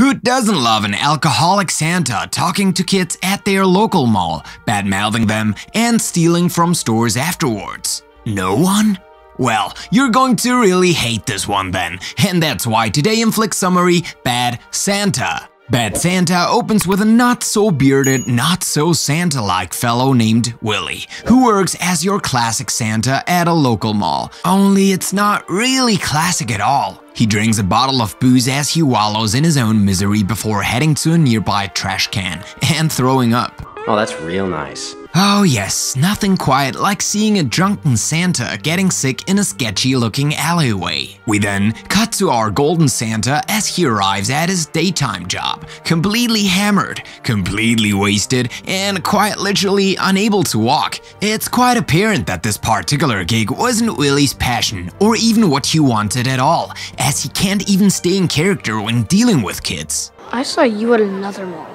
Who doesn't love an alcoholic Santa talking to kids at their local mall, bad-mouthing them, and stealing from stores afterwards? No one? Well, you're going to really hate this one then, and that's why today in Flick Summary, Bad Santa. Bad Santa opens with a not-so-bearded, not-so-Santa-like fellow named Willie, who works as your classic Santa at a local mall. Only it's not really classic at all. He drinks a bottle of booze as he wallows in his own misery before heading to a nearby trash can and throwing up. Oh, that's real nice. Oh yes, nothing quite like seeing a drunken Santa getting sick in a sketchy-looking alleyway. We then cut to our golden Santa as he arrives at his daytime job, completely hammered, completely wasted, and quite literally unable to walk. It's quite apparent that this particular gig wasn't Willie's passion or even what he wanted at all, as he can't even stay in character when dealing with kids. I saw you at another mall.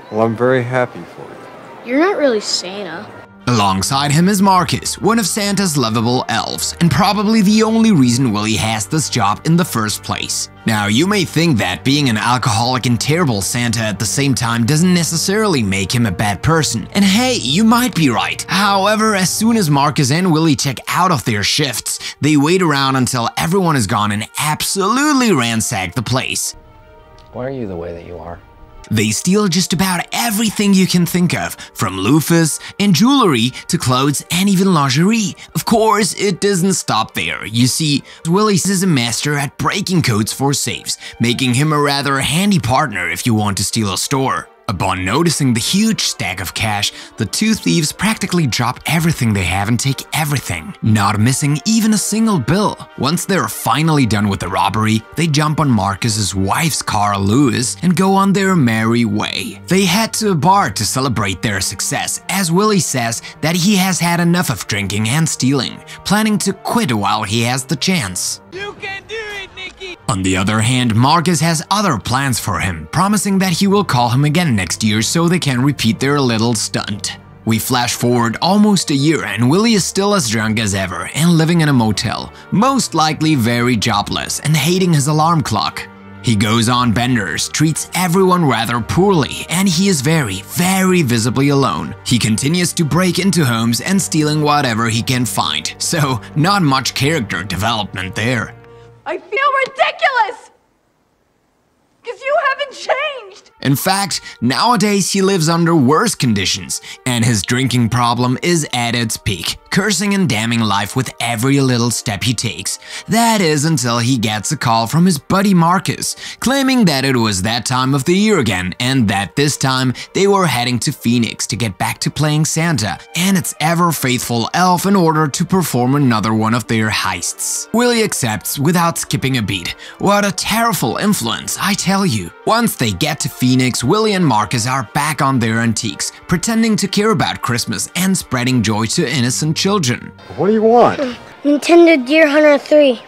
Well, I'm very happy for you. You're not really Santa. Alongside him is Marcus, one of Santa's lovable elves, and probably the only reason Willie has this job in the first place. Now, you may think that being an alcoholic and terrible Santa at the same time doesn't necessarily make him a bad person, and hey, you might be right. However, as soon as Marcus and Willie check out of their shifts, they wait around until everyone is gone and absolutely ransack the place. Why are you the way that you are? They steal just about everything you can think of, from loofahs and jewelry to clothes and even lingerie. Of course, it doesn't stop there. You see, Willie is a master at breaking codes for safes, making him a rather handy partner if you want to steal a store. Upon noticing the huge stack of cash, the two thieves practically drop everything they have and take everything, not missing even a single bill. Once they're finally done with the robbery, they jump on Marcus's wife's car, Lewis, and go on their merry way. They head to a bar to celebrate their success, as Willie says that he has had enough of drinking and stealing, planning to quit while he has the chance. You can do it, Nicky! On the other hand, Marcus has other plans for him, promising that he will call him again next year so they can repeat their little stunt. We flash forward almost a year and Willie is still as drunk as ever and living in a motel, most likely very jobless and hating his alarm clock. He goes on benders, treats everyone rather poorly, and he is very, very visibly alone. He continues to break into homes and stealing whatever he can find, so not much character development there. I feel ridiculous! Because you haven't changed! In fact, nowadays he lives under worse conditions, and his drinking problem is at its peak, cursing and damning life with every little step he takes. That is until he gets a call from his buddy Marcus, claiming that it was that time of the year again, and that this time they were heading to Phoenix to get back to playing Santa and its ever-faithful elf in order to perform another one of their heists. Willie accepts without skipping a beat. What a terrible influence, I tell you. Once they get to Phoenix, Willie and Marcus are back on their antiques, pretending to care about Christmas and spreading joy to innocent children. What do you want? Nintendo Deer Hunter 3.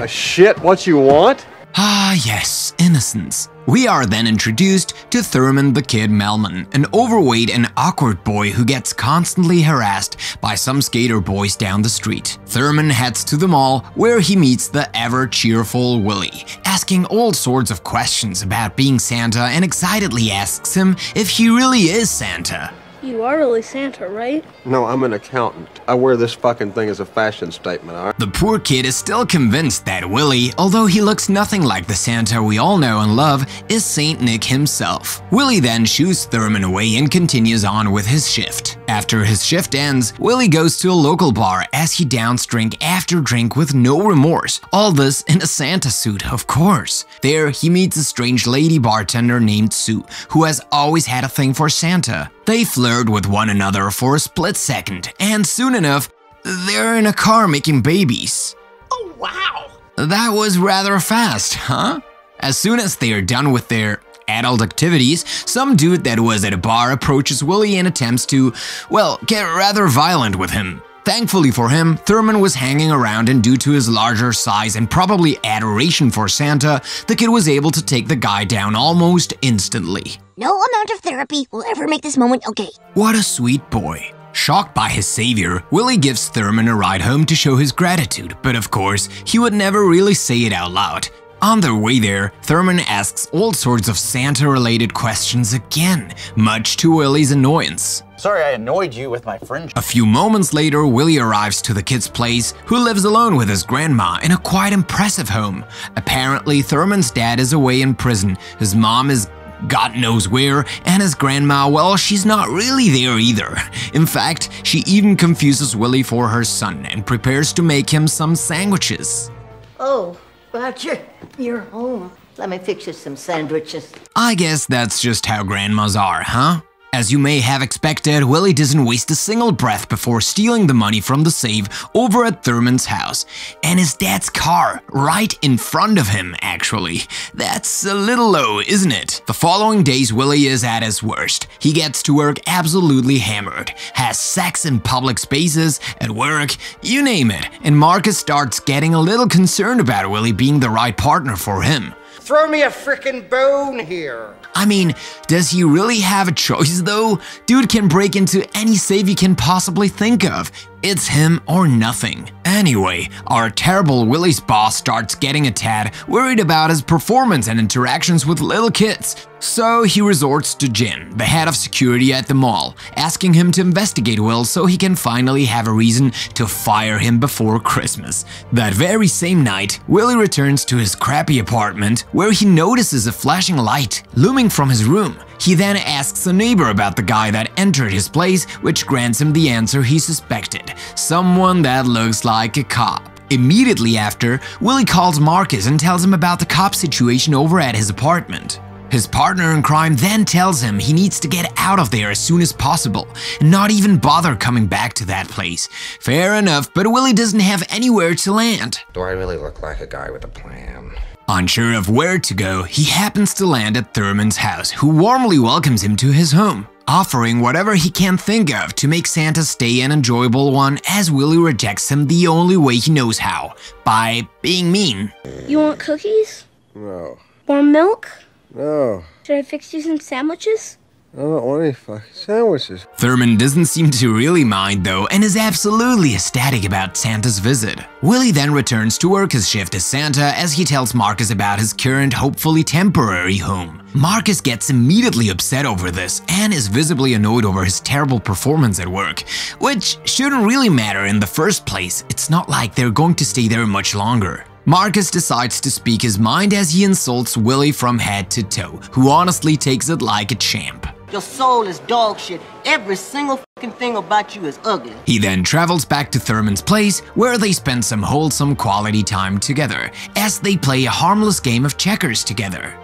Shit, what you want? Ah yes, innocence. We are then introduced to Thurman the Kid Melman, an overweight and awkward boy who gets constantly harassed by some skater boys down the street. Thurman heads to the mall where he meets the ever-cheerful Willie, asking all sorts of questions about being Santa and excitedly asks him if he really is Santa. You are really Santa, right? No, I'm an accountant. I wear this fucking thing as a fashion statement, alright? The poor kid is still convinced that Willie, although he looks nothing like the Santa we all know and love, is Saint Nick himself. Willie then shoos Thurman away and continues on with his shift. After his shift ends, Willie goes to a local bar as he downs drink after drink with no remorse. All this in a Santa suit, of course. There, he meets a strange lady bartender named Sue, who has always had a thing for Santa. They flirt with one another for a split second, and soon enough, they're in a car making babies. Oh, wow! That was rather fast, huh? As soon as they are done with their adult activities, some dude that was at a bar approaches Willie and attempts to, well, get rather violent with him. Thankfully for him, Thurman was hanging around, and due to his larger size and probably adoration for Santa, the kid was able to take the guy down almost instantly. No amount of therapy will ever make this moment okay. What a sweet boy. Shocked by his savior, Willie gives Thurman a ride home to show his gratitude, but of course, he would never really say it out loud. On their way there, Thurman asks all sorts of Santa-related questions again, much to Willie's annoyance. Sorry I annoyed you with my friendship. A few moments later, Willie arrives to the kid's place, who lives alone with his grandma in a quite impressive home. Apparently, Thurman's dad is away in prison, his mom is God knows where, and his grandma, well, she's not really there either. In fact, she even confuses Willie for her son and prepares to make him some sandwiches. Oh, Roger, you're home. Let me fix you some sandwiches. I guess that's just how grandmas are, huh? As you may have expected, Willie doesn't waste a single breath before stealing the money from the safe over at Thurman's house. And his dad's car, right in front of him, actually. That's a little low, isn't it? The following days, Willie is at his worst. He gets to work absolutely hammered, has sex in public spaces, at work, you name it. And Marcus starts getting a little concerned about Willie being the right partner for him. Throw me a frickin' bone here. I mean, does he really have a choice though? Dude can break into any safe you can possibly think of. It's him or nothing. Anyway, our terrible Willie's boss starts getting a tad worried about his performance and interactions with little kids. So he resorts to Jin, the head of security at the mall, asking him to investigate Will so he can finally have a reason to fire him before Christmas. That very same night, Willie returns to his crappy apartment where he notices a flashing light looming from his room. He then asks a neighbor about the guy that entered his place, which grants him the answer he suspected. Someone that looks like a cop. Immediately after, Willie calls Marcus and tells him about the cop situation over at his apartment. His partner in crime then tells him he needs to get out of there as soon as possible and not even bother coming back to that place. Fair enough, but Willie doesn't have anywhere to land. Do I really look like a guy with a plan? Unsure of where to go, he happens to land at Thurman's house, who warmly welcomes him to his home, offering whatever he can think of to make Santa's stay an enjoyable one, as Willie rejects him the only way he knows how, by being mean. You want cookies? No. Warm milk? No. Should I fix you some sandwiches? I don't want any fucking sandwiches. Thurman doesn't seem to really mind though, and is absolutely ecstatic about Santa's visit. Willie then returns to work his shift as Santa as he tells Marcus about his current, hopefully temporary home. Marcus gets immediately upset over this and is visibly annoyed over his terrible performance at work, which shouldn't really matter in the first place. It's not like they're going to stay there much longer. Marcus decides to speak his mind as he insults Willie from head to toe, who honestly takes it like a champ. Your soul is dog shit. Every single fucking thing about you is ugly. He then travels back to Thurman's place, where they spend some wholesome quality time together, as they play a harmless game of checkers together.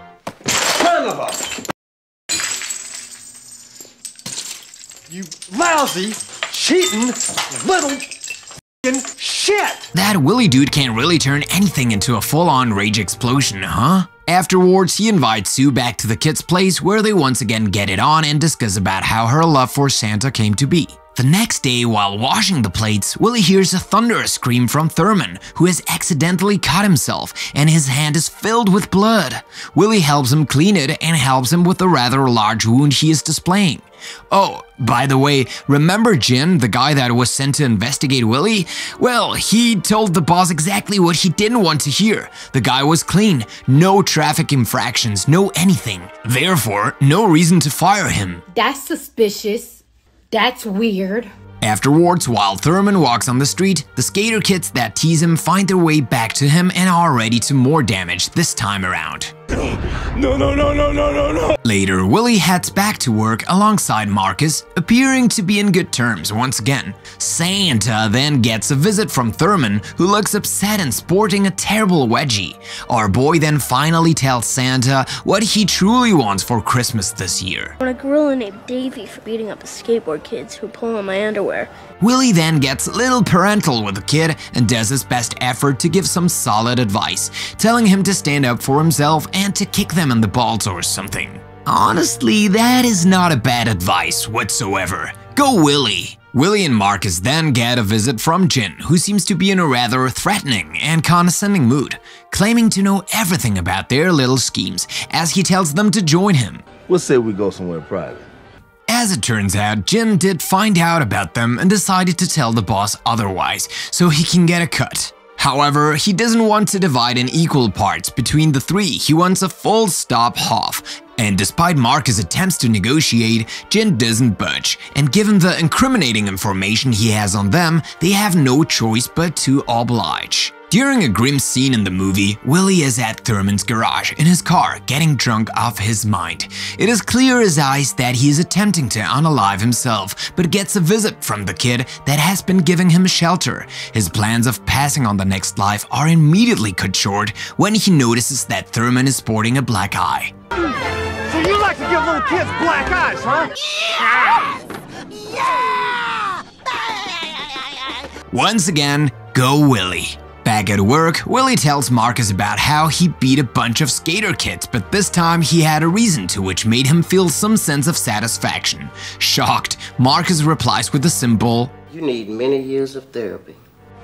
Son of a... You lousy, cheating, little shit! That Willie dude can't really turn anything into a full-on rage explosion, huh? Afterwards, he invites Sue back to the kid's place where they once again get it on and discuss about how her love for Santa came to be. The next day, while washing the plates, Willie hears a thunderous scream from Thurman, who has accidentally cut himself and his hand is filled with blood. Willie helps him clean it and helps him with the rather large wound he is displaying. Oh, by the way, remember Jin, the guy that was sent to investigate Willie? Well, he told the boss exactly what he didn't want to hear. The guy was clean, no traffic infractions, no anything. Therefore, no reason to fire him. That's suspicious. That's weird. Afterwards, while Thurman walks on the street, the skater kids that tease him find their way back to him and are ready to more damage this time around. No. Later, Willie heads back to work alongside Marcus, appearing to be in good terms once again. Santa then gets a visit from Thurman, who looks upset and sporting a terrible wedgie. Our boy then finally tells Santa what he truly wants for Christmas this year. I want a gorilla named Davy for beating up the skateboard kids who pull on my underwear. Willie then gets a little parental with the kid and does his best effort to give some solid advice, telling him to stand up for himself and to kick them in the balls or something. Honestly, that is not a bad advice whatsoever. Go Willie! Willie and Marcus then get a visit from Jin, who seems to be in a rather threatening and condescending mood, claiming to know everything about their little schemes, as he tells them to join him. We'll say we go somewhere private. As it turns out, Jin did find out about them and decided to tell the boss otherwise, so he can get a cut. However, he doesn't want to divide in equal parts between the three, he wants a full stop half. And despite Marcus' attempts to negotiate, Jin doesn't budge, and given the incriminating information he has on them, they have no choice but to oblige. During a grim scene in the movie, Willie is at Thurman's garage in his car, getting drunk off his mind. It is clear as eyes that he is attempting to unalive himself, but gets a visit from the kid that has been giving him shelter. His plans of passing on the next life are immediately cut short when he notices that Thurman is sporting a black eye. So you like to give little kids black eyes, huh? Yeah! Once again, go Willie. Back at work, Willie tells Marcus about how he beat a bunch of skater kids, but this time he had a reason to which made him feel some sense of satisfaction. Shocked, Marcus replies with a simple, "You need many years of therapy."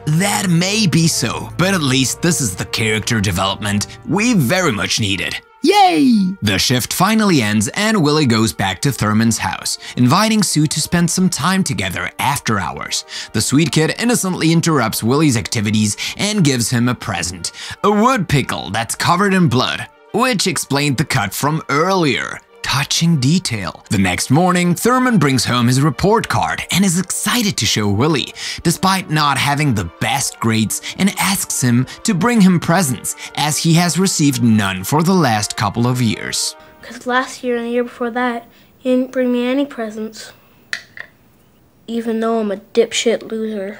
That may be so, but at least this is the character development we very much needed. Yay! The shift finally ends and Willie goes back to Thurman's house, inviting Sue to spend some time together after hours. The sweet kid innocently interrupts Willie's activities and gives him a present, a wood pickle that's covered in blood, which explained the cut from earlier. Touching detail. The next morning, Thurman brings home his report card and is excited to show Willie, despite not having the best grades, and asks him to bring him presents, as he has received none for the last couple of years. Because last year and the year before that, he didn't bring me any presents. Even though I'm a dipshit loser.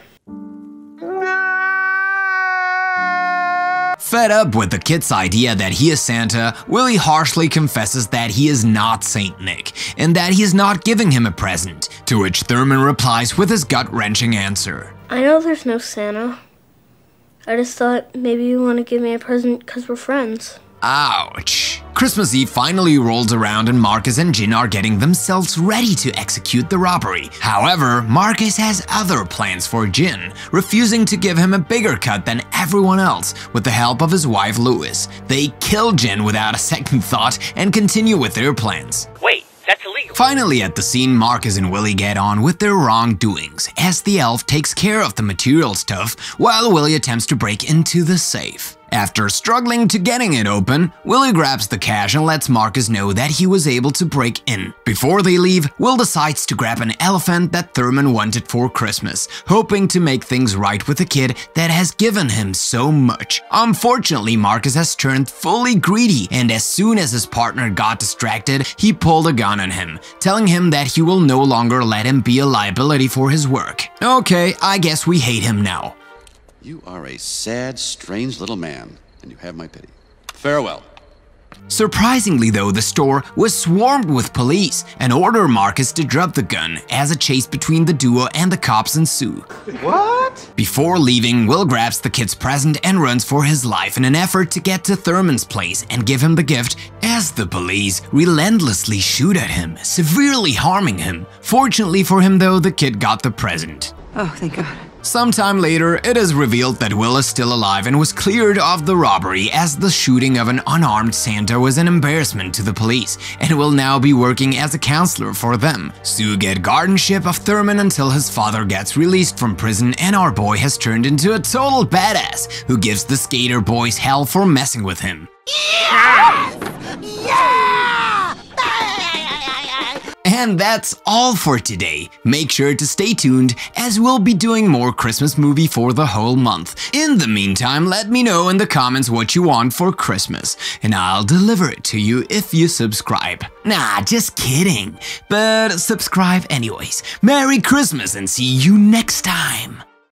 Fed up with the kid's idea that he is Santa, Willie harshly confesses that he is not Saint Nick, and that he is not giving him a present, to which Thurman replies with his gut-wrenching answer. I know there's no Santa. I just thought maybe you want to give me a present because we're friends. Ouch. Christmas Eve finally rolls around and Marcus and Jin are getting themselves ready to execute the robbery. However, Marcus has other plans for Jin, refusing to give him a bigger cut than everyone else with the help of his wife Louis. They kill Jin without a second thought and continue with their plans. Wait, that's illegal. Finally at the scene, Marcus and Willie get on with their wrongdoings, as the elf takes care of the material stuff while Willie attempts to break into the safe. After struggling to getting it open, Willie grabs the cash and lets Marcus know that he was able to break in. Before they leave, Will decides to grab an elephant that Thurman wanted for Christmas, hoping to make things right with a kid that has given him so much. Unfortunately, Marcus has turned fully greedy, and as soon as his partner got distracted, he pulled a gun on him, telling him that he will no longer let him be a liability for his work. Okay, I guess we hate him now. You are a sad, strange little man, and you have my pity. Farewell. Surprisingly though, the store was swarmed with police and order Marcus to drop the gun as a chase between the duo and the cops ensue. What? Before leaving, Will grabs the kid's present and runs for his life in an effort to get to Thurman's place and give him the gift, as the police relentlessly shoot at him, severely harming him. Fortunately for him though, the kid got the present. Oh, thank God. Sometime later, it is revealed that Will is still alive and was cleared of the robbery, as the shooting of an unarmed Santa was an embarrassment to the police and will now be working as a counselor for them. Sue gets guardianship of Thurman until his father gets released from prison, and our boy has turned into a total badass who gives the skater boys hell for messing with him. Yeah! Yeah! And that's all for today. Make sure to stay tuned, as we'll be doing more Christmas movie for the whole month. In the meantime, let me know in the comments what you want for Christmas, and I'll deliver it to you if you subscribe. Nah, just kidding. But subscribe anyways. Merry Christmas and see you next time.